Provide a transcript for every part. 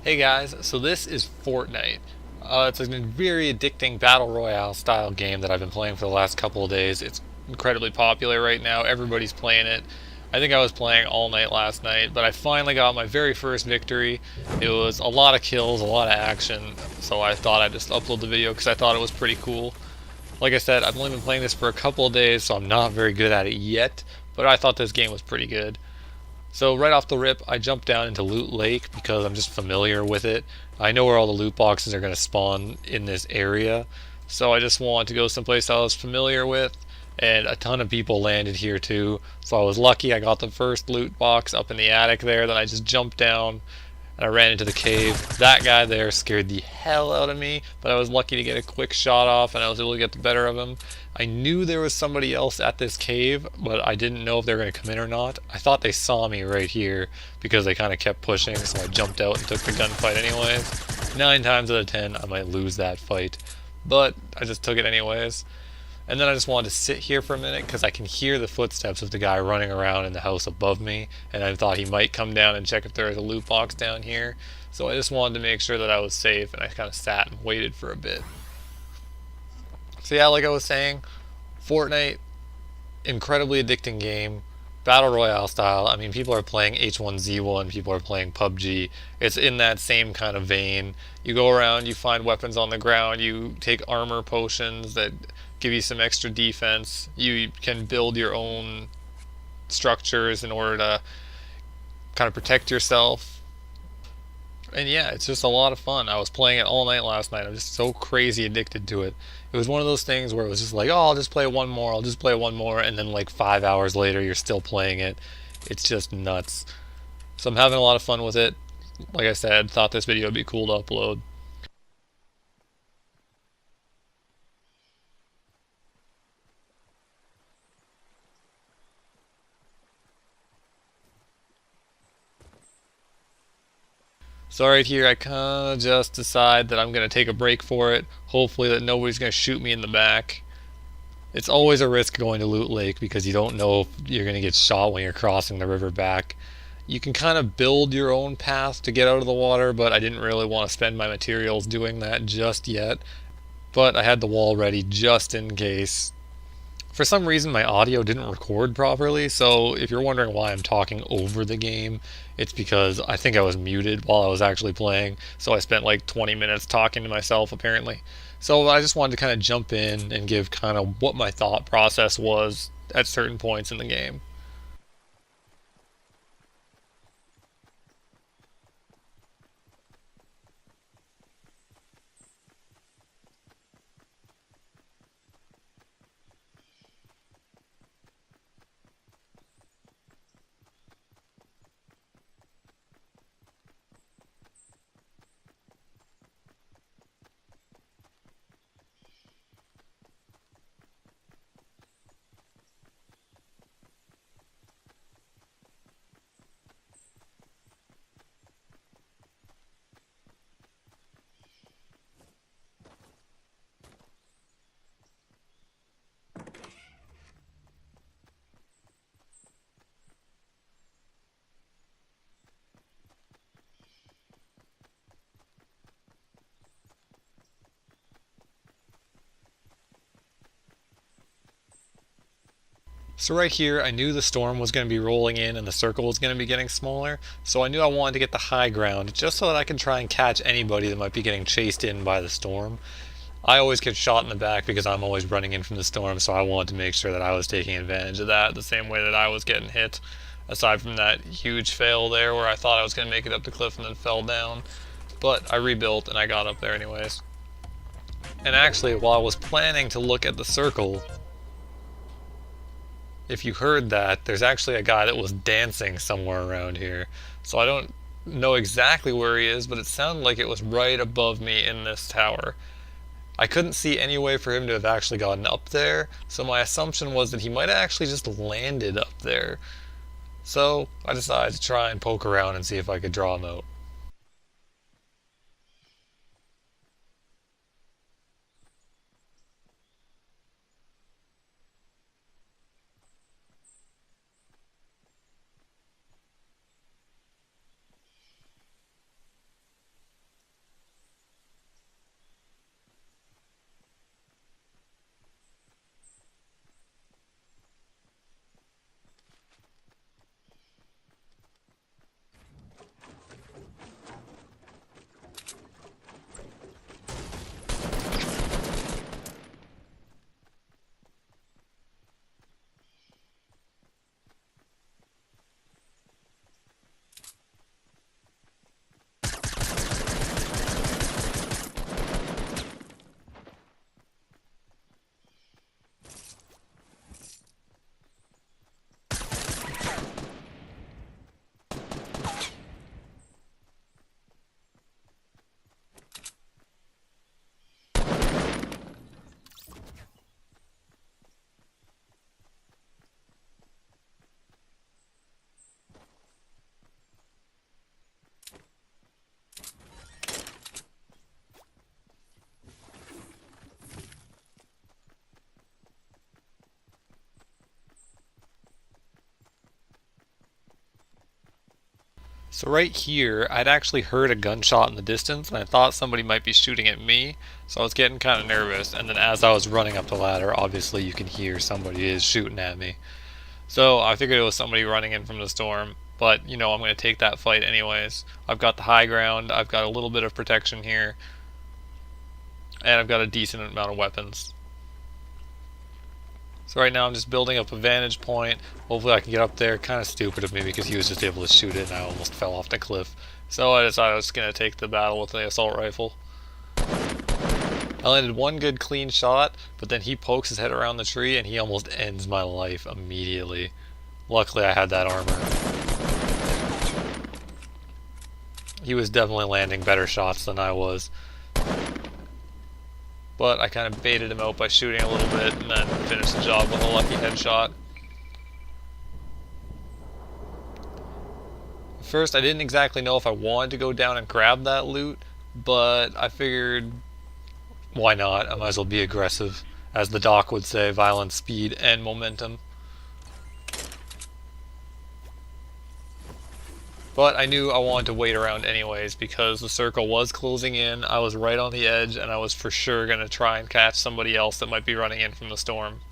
Hey guys, so this is Fortnite. It's a very addicting battle royale style game that I've been playing for the last couple of days. It's incredibly popular right now. Everybody's playing it. I think I was playing all night last night, but I finally got my very first victory. It was a lot of kills, a lot of action, so I thought I'd just upload the video because I thought it was pretty cool. Like I said, I've only been playing this for a couple of days, so I'm not very good at it yet, but I thought this game was pretty good. So right off the rip, I jumped down into Loot Lake because I'm just familiar with it. I know where all the loot boxes are going to spawn in this area. So I just wanted to go someplace I was familiar with. And a ton of people landed here too. So I was lucky I got the first loot box up in the attic there. Then I just jumped down and I ran into the cave. That guy there scared the hell out of me, but I was lucky to get a quick shot off and I was able to get the better of him. I knew there was somebody else at this cave, but I didn't know if they were going to come in or not. I thought they saw me right here because they kind of kept pushing, so I jumped out and took the gunfight anyways. 9 times out of 10, I might lose that fight, but I just took it anyways. And then I just wanted to sit here for a minute because I can hear the footsteps of the guy running around in the house above me. And I thought he might come down and check if there was a loot box down here. So I just wanted to make sure that I was safe and I kind of sat and waited for a bit. So yeah, like I was saying, Fortnite, incredibly addicting game. Battle Royale style. I mean, people are playing H1Z1, people are playing PUBG. It's in that same kind of vein. You go around, you find weapons on the ground, you take armor potions that give you some extra defense. You can build your own structures in order to kind of protect yourself. And yeah, it's just a lot of fun. I was playing it all night last night. I'm just so crazy addicted to it. It was one of those things where it was just like, oh, I'll just play one more, I'll just play one more, and then like 5 hours later, you're still playing it. It's just nuts. So I'm having a lot of fun with it. Like I said, thought this video would be cool to upload. So right here, I kind of just decide that I'm going to take a break for it. Hopefully that nobody's going to shoot me in the back. It's always a risk going to Loot Lake because you don't know if you're going to get shot when you're crossing the river back. You can kind of build your own path to get out of the water, but I didn't really want to spend my materials doing that just yet. But I had the wall ready just in case. For some reason, my audio didn't record properly, so if you're wondering why I'm talking over the game, it's because I think I was muted while I was actually playing, so I spent like 20 minutes talking to myself apparently. So I just wanted to kind of jump in and give kind of what my thought process was at certain points in the game. So right here, I knew the storm was going to be rolling in and the circle was going to be getting smaller, so I knew I wanted to get the high ground just so that I could try and catch anybody that might be getting chased in by the storm. I always get shot in the back because I'm always running in from the storm, so I wanted to make sure that I was taking advantage of that the same way that I was getting hit. Aside from that huge fail there where I thought I was going to make it up the cliff and then fell down. But I rebuilt and I got up there anyways. And actually, while I was planning to look at the circle, if you heard that, there's actually a guy that was dancing somewhere around here. So I don't know exactly where he is, but it sounded like it was right above me in this tower. I couldn't see any way for him to have actually gotten up there, so my assumption was that he might have actually just landed up there. So I decided to try and poke around and see if I could draw him out. So right here, I'd actually heard a gunshot in the distance, and I thought somebody might be shooting at me, so I was getting kind of nervous. And then as I was running up the ladder, obviously you can hear somebody is shooting at me. So I figured it was somebody running in from the storm, but I'm going to take that fight anyways. I've got the high ground, I've got a little bit of protection here, and I've got a decent amount of weapons. So right now I'm just building up a vantage point. Hopefully I can get up there. Kind of stupid of me because he was just able to shoot it and I almost fell off the cliff. So I decided I was going to take the battle with the assault rifle. I landed one good clean shot, but then he pokes his head around the tree and he almost ends my life immediately. Luckily I had that armor. He was definitely landing better shots than I was. But I kind of baited him out by shooting a little bit and then finished the job with a lucky headshot. First, I didn't exactly know if I wanted to go down and grab that loot, but I figured, why not? I might as well be aggressive. As the doc would say, violence, speed, and momentum. But I knew I wanted to wait around anyways because the circle was closing in, I was right on the edge, and I was for sure going to try and catch somebody else that might be running in from the storm.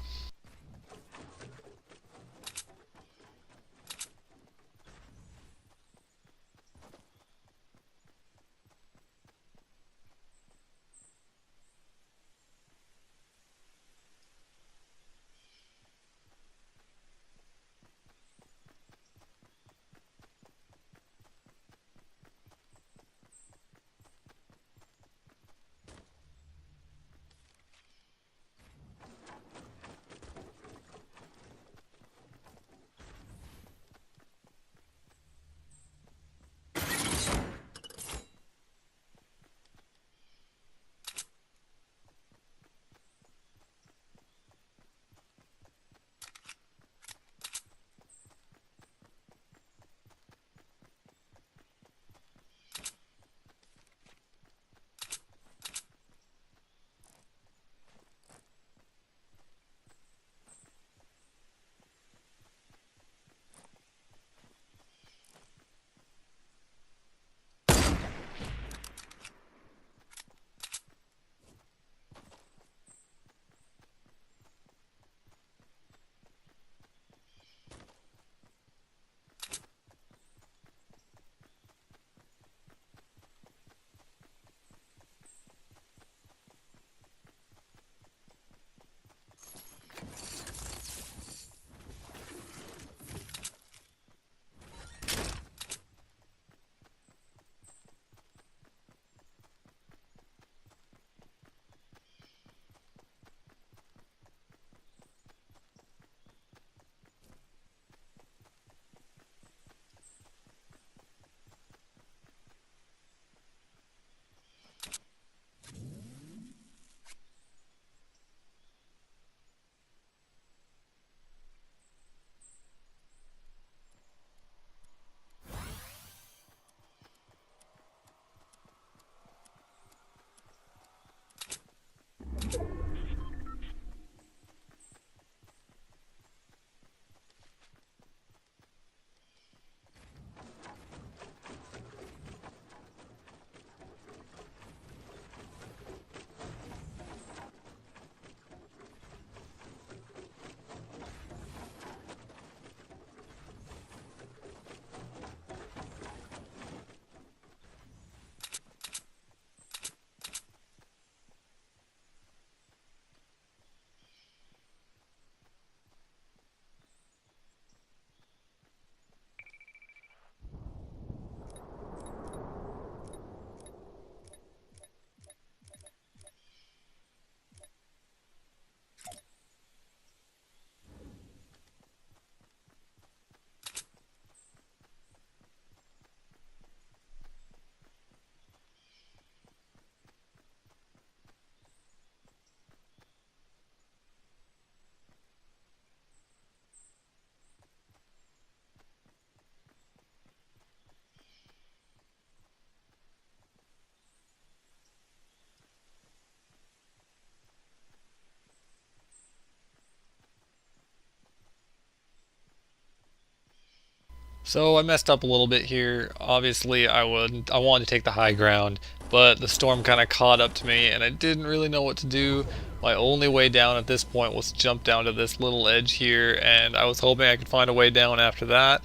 So I messed up a little bit here. Obviously, I wanted to take the high ground, but the storm kind of caught up to me and I didn't really know what to do. My only way down at this point was to jump down to this little edge here, and I was hoping I could find a way down after that.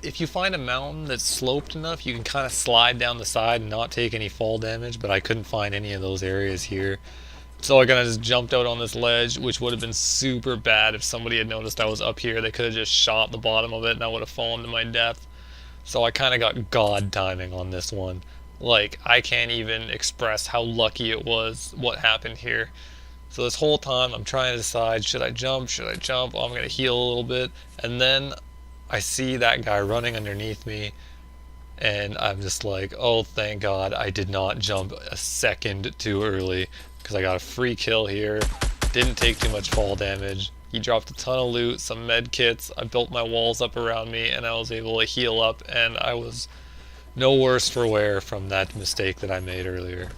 If you find a mountain that's sloped enough, you can kind of slide down the side and not take any fall damage, but I couldn't find any of those areas here. So I kind of just jumped out on this ledge, which would have been super bad if somebody had noticed I was up here. They could have just shot the bottom of it and I would have fallen to my death. So I kind of got god timing on this one. Like, I can't even express how lucky it was what happened here. So this whole time I'm trying to decide, should I jump? Should I jump? Oh, I'm going to heal a little bit. And then I see that guy running underneath me and I'm just like, oh, thank God I did not jump a second too early because I got a free kill here. Didn't take too much fall damage. He dropped a ton of loot, some med kits. I built my walls up around me and I was able to heal up, and I was no worse for wear from that mistake that I made earlier.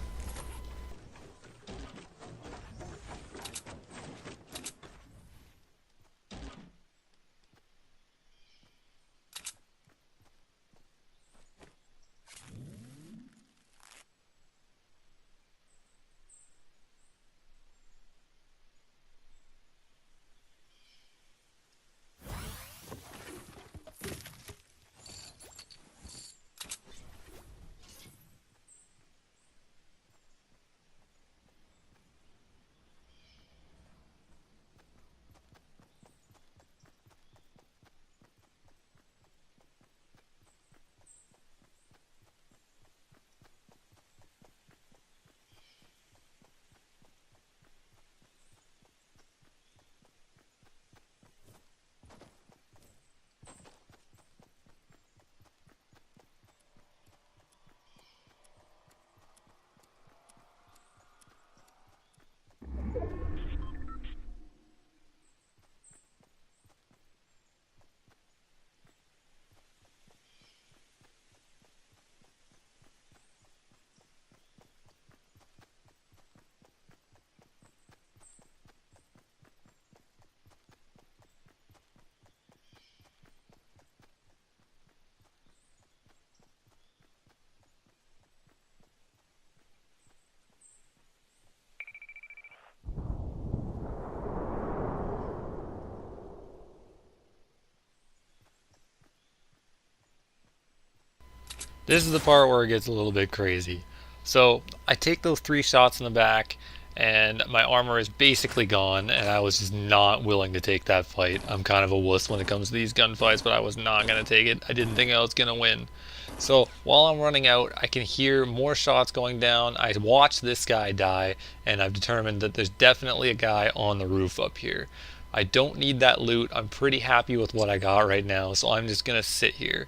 This is the part where it gets a little bit crazy. So I take those three shots in the back, and my armor is basically gone, and I was just not willing to take that fight. I'm kind of a wuss when it comes to these gunfights, but I was not going to take it. I didn't think I was going to win. So while I'm running out, I can hear more shots going down. I watch this guy die, and I've determined that there's definitely a guy on the roof up here. I don't need that loot. I'm pretty happy with what I got right now, so I'm just going to sit here.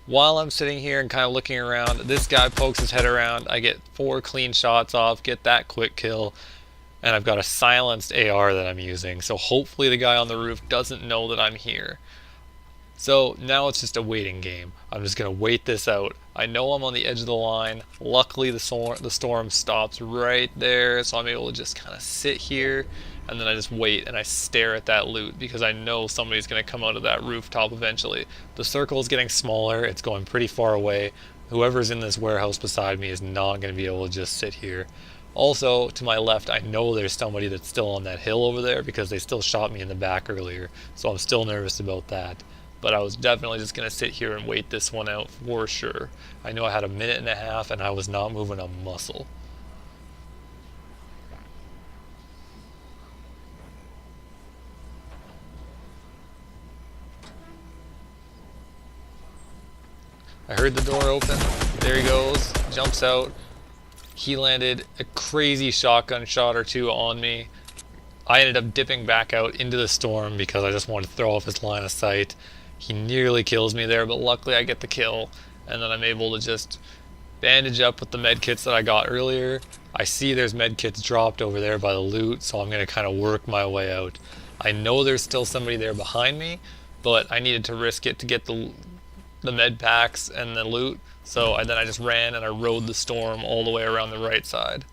While I'm sitting here and kind of looking around, this guy pokes his head around. I get 4 clean shots off, get that quick kill, and I've got a silenced AR that I'm using. So hopefully the guy on the roof doesn't know that I'm here. So now it's just a waiting game. I'm just going to wait this out. I know I'm on the edge of the line. Luckily the storm stops right there, so I'm able to just kind of sit here, and then I just wait and I stare at that loot because I know somebody's going to come out of that rooftop eventually. The circle is getting smaller. It's going pretty far away. Whoever's in this warehouse beside me is not going to be able to just sit here. Also, to my left, I know there's somebody that's still on that hill over there because they still shot me in the back earlier, so I'm still nervous about that. But I was definitely just going to sit here and wait this one out for sure. I knew I had a minute and a half and I was not moving a muscle. I heard the door open. There he goes. Jumps out. He landed a crazy shotgun shot or two on me. I ended up dipping back out into the storm because I just wanted to throw off his line of sight. He nearly kills me there, but luckily I get the kill. And then I'm able to just bandage up with the med kits that I got earlier. I see there's med kits dropped over there by the loot, so I'm going to kind of work my way out. I know there's still somebody there behind me, but I needed to risk it to get the med packs and the loot. So then I just ran and I rode the storm all the way around the right side.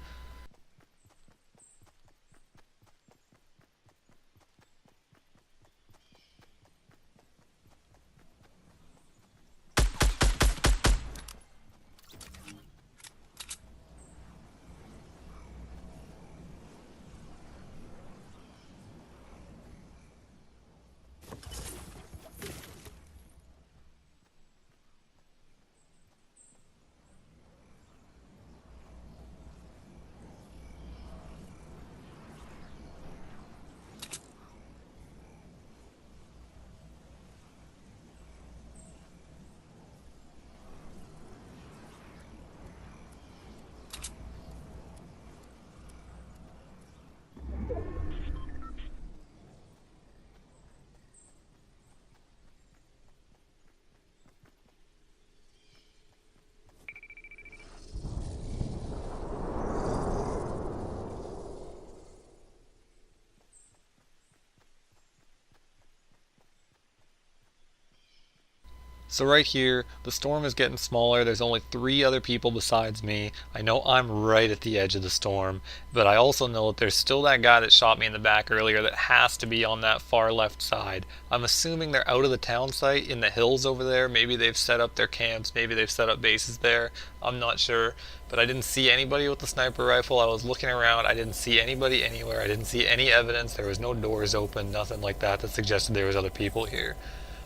So right here, the storm is getting smaller. There's only 3 other people besides me. I know I'm right at the edge of the storm, but I also know that there's still that guy that shot me in the back earlier that has to be on that far left side. I'm assuming they're out of the town site in the hills over there. Maybe they've set up their camps, maybe they've set up bases there. I'm not sure, but I didn't see anybody with the sniper rifle. I was looking around. I didn't see anybody anywhere. I didn't see any evidence. There was no doors open, nothing like that that suggested there was other people here.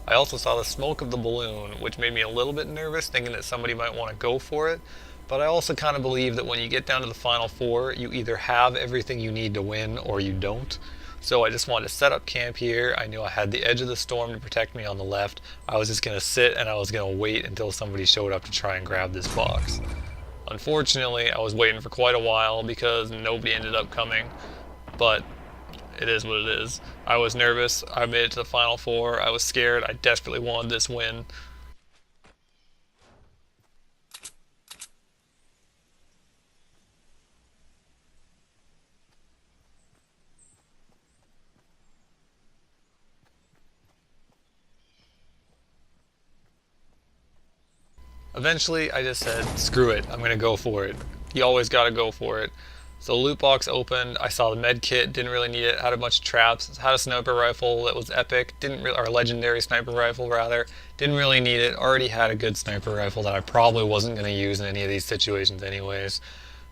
I also saw the smoke of the balloon, which made me a little bit nervous, thinking that somebody might want to go for it. But I also kind of believe that when you get down to the final four, you either have everything you need to win or you don't. So I just wanted to set up camp here. I knew I had the edge of the storm to protect me on the left. I was just going to sit and I was going to wait until somebody showed up to try and grab this box. Unfortunately, I was waiting for quite a while because nobody ended up coming. But it is what it is. I was nervous. I made it to the final four. I was scared. I desperately wanted this win. Eventually, I just said, screw it. I'm going to go for it. You always got to go for it. So the loot box opened. I saw the med kit. Didn't really need it. Had a bunch of traps. Had a sniper rifle that was epic. Or a legendary sniper rifle rather. Didn't really need it. Already had a good sniper rifle that I probably wasn't going to use in any of these situations anyways.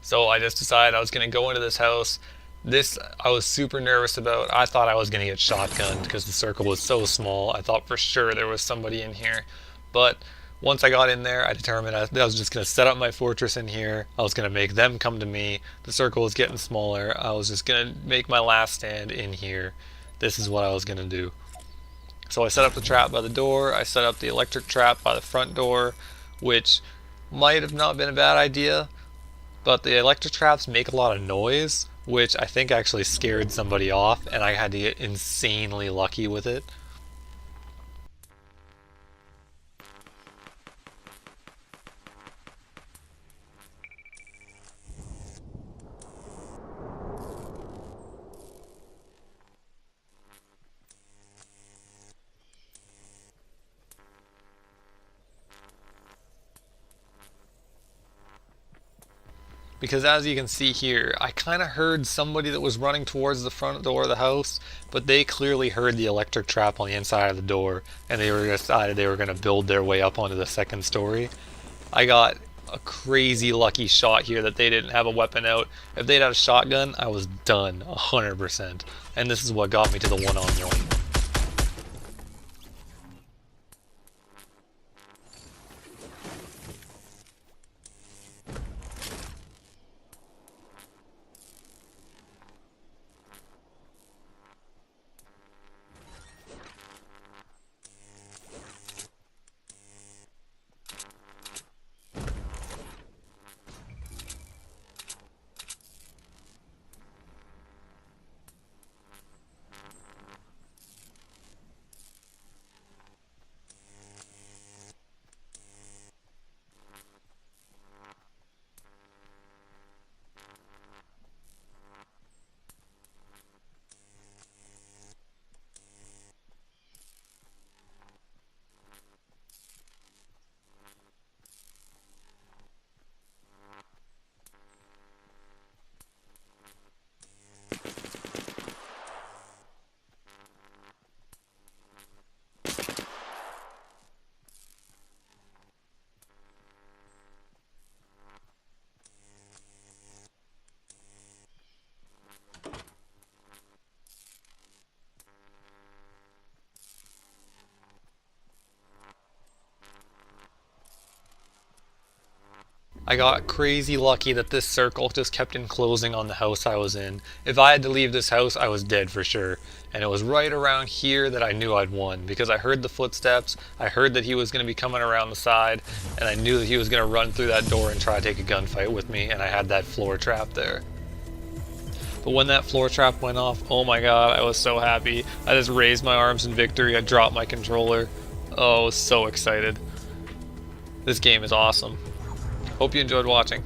So I just decided I was going to go into this house. This I was super nervous about. I thought I was going to get shotgunned because the circle was so small. I thought for sure there was somebody in here. But once I got in there, I determined I was just going to set up my fortress in here. I was going to make them come to me. The circle was getting smaller. I was just going to make my last stand in here. This is what I was going to do. So I set up the trap by the door. I set up the electric trap by the front door, which might have not been a bad idea, but the electric traps make a lot of noise, which I think actually scared somebody off, and I had to get insanely lucky with it. Because as you can see here, I kind of heard somebody that was running towards the front door of the house, but they clearly heard the electric trap on the inside of the door, and they decided they were going to build their way up onto the second story. I got a crazy lucky shot here that they didn't have a weapon out. If they'd had a shotgun, I was done, 100%. And this is what got me to the one-on-one. I got crazy lucky that this circle just kept enclosing on the house I was in. If I had to leave this house, I was dead for sure. And it was right around here that I knew I'd won, because I heard the footsteps, I heard that he was going to be coming around the side, and I knew that he was going to run through that door and try to take a gunfight with me, and I had that floor trap there. But when that floor trap went off, oh my god, I was so happy. I just raised my arms in victory, I dropped my controller. Oh, I was so excited. This game is awesome. Hope you enjoyed watching.